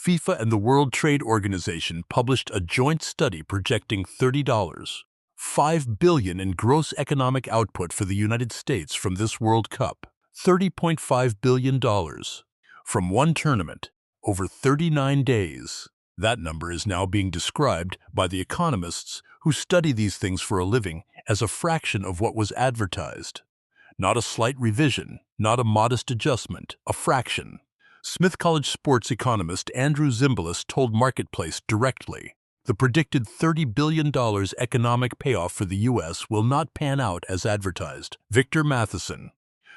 FIFA and the World Trade Organization published a joint study projecting $30.5 billion in gross economic output for the United States from this World Cup. $30.5 billion from one tournament over 39 days. That number is now being described by the economists who study these things for a living as a fraction of what was advertised. Not a slight revision, not a modest adjustment, a fraction. Smith College sports economist Andrew Zimbalist told Marketplace directly, the predicted $30 billion economic payoff for the U.S. will not pan out as advertised. Victor Matheson,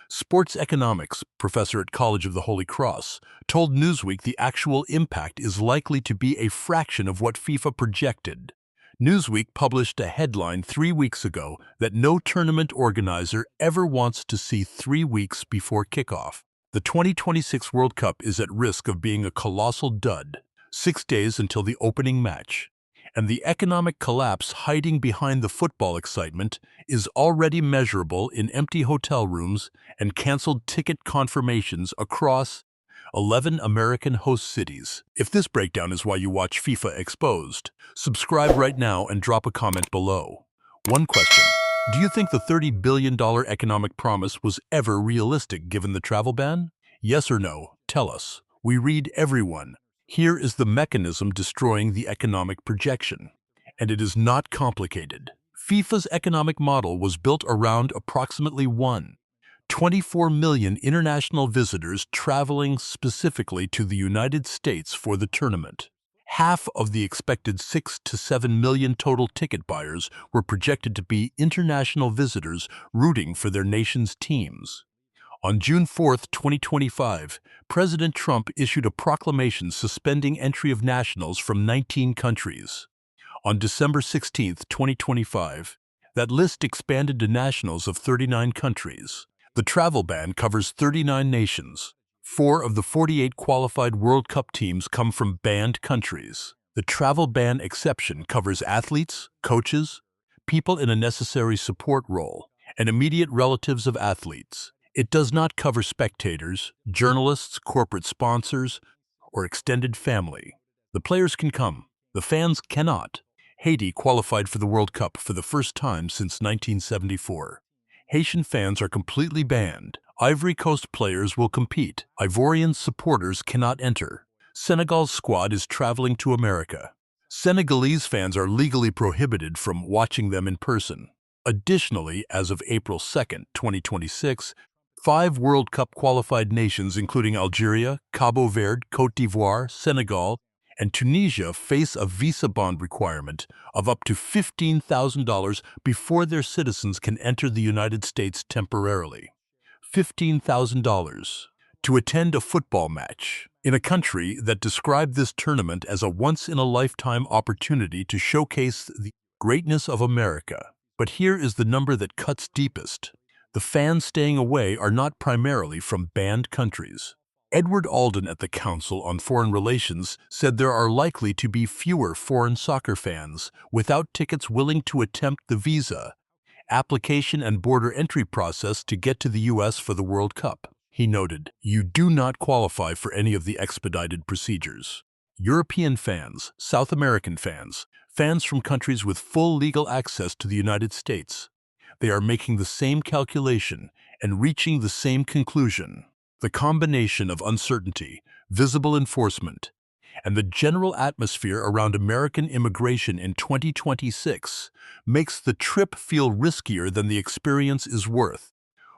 sports economics professor at College of the Holy Cross, told Newsweek the actual impact is likely to be a fraction of what FIFA projected. Newsweek published a headline 3 weeks ago that no tournament organizer ever wants to see 3 weeks before kickoff. The 2026 World Cup is at risk of being a colossal dud, 6 days until the opening match. And the economic collapse hiding behind the football excitement is already measurable in empty hotel rooms and canceled ticket confirmations across 11 American host cities. If this breakdown is why you watch FIFA Exposed, subscribe right now and drop a comment below. One question: do you think the $30 billion economic promise was ever realistic given the travel ban? Yes or no? Tell us. We read everyone. Here is the mechanism destroying the economic projection. And it is not complicated. FIFA's economic model was built around approximately 24 million international visitors traveling specifically to the United States for the tournament. Half of the expected 6 to 7 million total ticket buyers were projected to be international visitors rooting for their nation's teams. On June 4, 2025, President Trump issued a proclamation suspending entry of nationals from 19 countries. On December 16, 2025, that list expanded to nationals of 39 countries. The travel ban covers 39 nations. 4 of the 48 qualified World Cup teams come from banned countries. The travel ban exception covers athletes, coaches, people in a necessary support role, and immediate relatives of athletes. It does not cover spectators, journalists, corporate sponsors, or extended family. The players can come. The fans cannot. Haiti qualified for the World Cup for the first time since 1974. Haitian fans are completely banned. Ivory Coast players will compete. Ivorian supporters cannot enter. Senegal's squad is traveling to America. Senegalese fans are legally prohibited from watching them in person. Additionally, as of April 2, 2026, 5 World Cup qualified nations including Algeria, Cabo Verde, Côte d'Ivoire, Senegal, and Tunisia face a visa bond requirement of up to $15,000 before their citizens can enter the United States temporarily. $15,000 to attend a football match in a country that described this tournament as a once-in-a-lifetime opportunity to showcase the greatness of America. But here is the number that cuts deepest. The fans staying away are not primarily from banned countries. Edward Alden at the Council on Foreign Relations said there are likely to be fewer foreign soccer fans without tickets willing to attempt the visa, application and border entry process to get to the U.S. for the World Cup. He noted, "You do not qualify for any of the expedited procedures. European fans, South American fans, fans from countries with full legal access to the United States, they are making the same calculation and reaching the same conclusion. The combination of uncertainty, visible enforcement, and the general atmosphere around American immigration in 2026 makes the trip feel riskier than the experience is worth."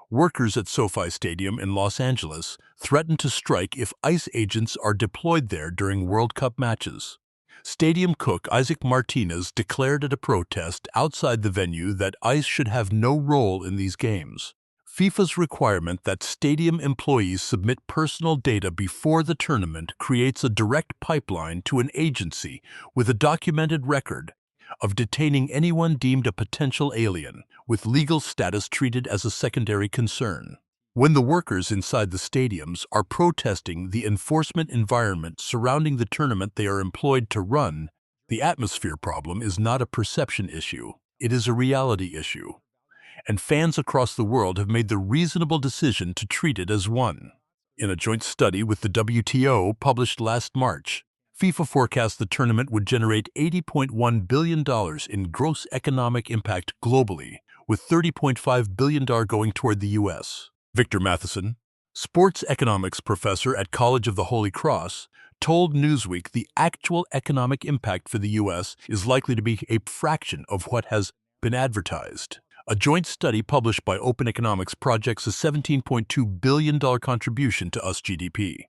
Workers at SoFi Stadium in Los Angeles threaten to strike if ICE agents are deployed there during World Cup matches. Stadium cook Isaac Martinez declared at a protest outside the venue that ICE should have no role in these games. FIFA's requirement that stadium employees submit personal data before the tournament creates a direct pipeline to an agency with a documented record of detaining anyone deemed a potential alien, with legal status treated as a secondary concern. When the workers inside the stadiums are protesting the enforcement environment surrounding the tournament they are employed to run, the atmosphere problem is not a perception issue, it is a reality issue. And fans across the world have made the reasonable decision to treat it as one. In a joint study with the WTO published last March, FIFA forecasts the tournament would generate $80.1 billion in gross economic impact globally, with $30.5 billion going toward the U.S. Victor Matheson, sports economics professor at College of the Holy Cross, told Newsweek the actual economic impact for the U.S. is likely to be a fraction of what has been advertised. A joint study published by Open Economics projects a $17.2 billion contribution to US GDP.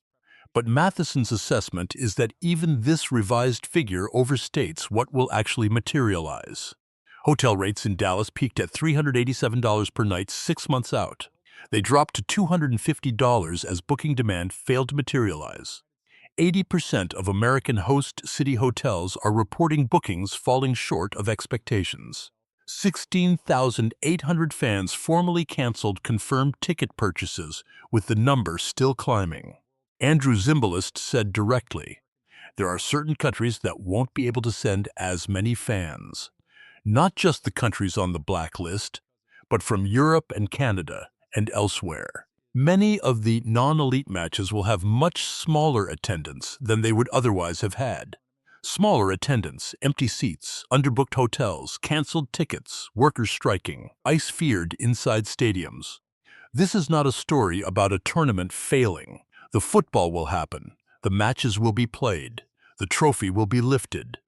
But Matheson's assessment is that even this revised figure overstates what will actually materialize. Hotel rates in Dallas peaked at $387 per night 6 months out. They dropped to $250 as booking demand failed to materialize. 80% of American host city hotels are reporting bookings falling short of expectations. 16,800 fans formally canceled confirmed ticket purchases, with the number still climbing. Andrew Zimbalist said directly, "There are certain countries that won't be able to send as many fans. Not just the countries on the blacklist, but from Europe and Canada and elsewhere. Many of the non-elite matches will have much smaller attendance than they would otherwise have had. Smaller attendance, empty seats, underbooked hotels, canceled tickets, workers striking, ice-feared inside stadiums. This is not a story about a tournament failing. The football will happen, the matches will be played, the trophy will be lifted.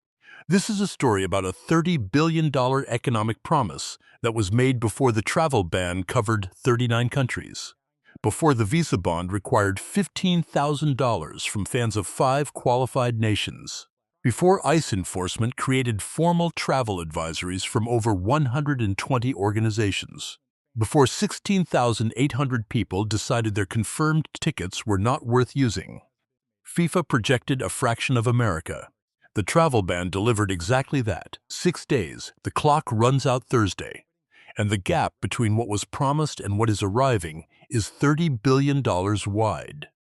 This is a story about a $30 billion economic promise that was made before the travel ban covered 39 countries, before the visa bond required $15,000 from fans of 5 qualified nations, before ICE enforcement created formal travel advisories from over 120 organizations, before 16,800 people decided their confirmed tickets were not worth using. FIFA projected a fraction of America. The travel ban delivered exactly that. 6 days, the clock runs out Thursday, and the gap between what was promised and what is arriving is $30 billion wide.